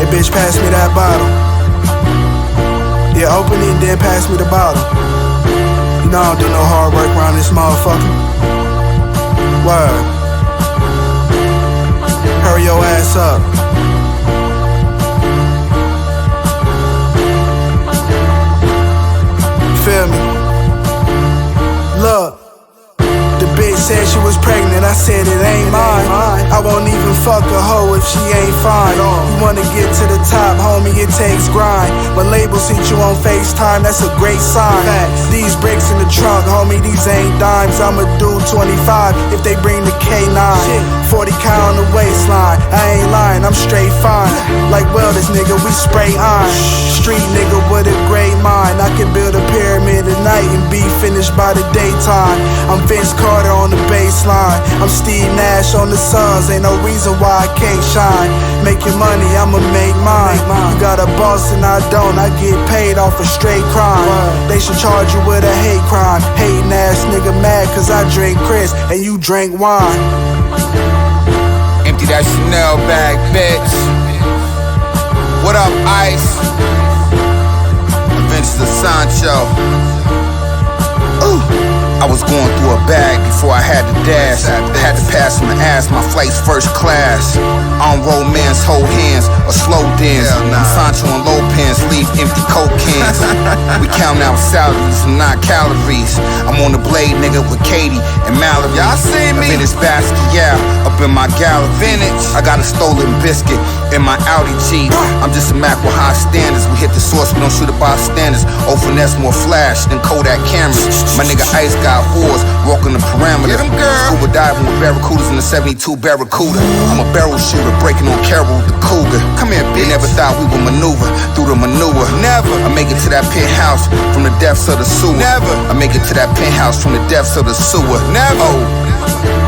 Hey bitch, pass me that bottle. Yeah, open it, then pass me the bottle. You know I don't do no hard work around this motherfucker. Word. Hurry your ass up. Feel me? Look. The bitch said she was pregnant, I said it ain't mine. I won't even fuck a hoe if she ain't fine. You wanna get to the top, homie, it takes grind. When labels hit you on FaceTime, that's a great sign. These bricks in the trunk, homie, these ain't dimes. I'ma do 25 if they bring the K9. 40 count on the waistline, I ain't lying, I'm straight fine. Like welders, nigga, we spray iron. Street nigga with a great mind. I can build a pyramid at night and be finished by the daytime. I'm Vince Carter on the baseline. I'm Steve Nash on the Suns. Ain't no reason why I can't shine. Making money, I'ma make mine. You got a boss and I don't. I get paid off a straight crime. They should charge you with a hate crime. Hating ass nigga mad cause I drink Chris and you drink wine. Empty that Chanel bag, bitch. What up, Ice? Adventures of Sancho. Ooh. I was going through a bag before I had to dash. I had to pass on the ass, my flight's first class. On roll man's whole hands, a slow dance. Sancho and low pants, leave empty coke cans. We counting out salaries and not calories. I'm on the blade, nigga, with Katie and Mallory. Y'all see me? Vintage basket, yeah, up in my galley. Vintage. I got a stolen biscuit in my Audi Jeep. I'm just a Mac with high standards. We hit the source, we don't shoot it by standards. Oh, finesse more flash than Kodak cameras. My nigga Ice got whores, walking the parameter. Scuba diving with barracudas in the 72 Barracuda. I'm a barrel shooter, breaking on Carol with the Cougar. Come here, bitch. They never thought we would maneuver through the manure. Never. I make it to that penthouse from the depths of the sewer. Never. I make it to that penthouse from the depths of the sewer. Never. Oh.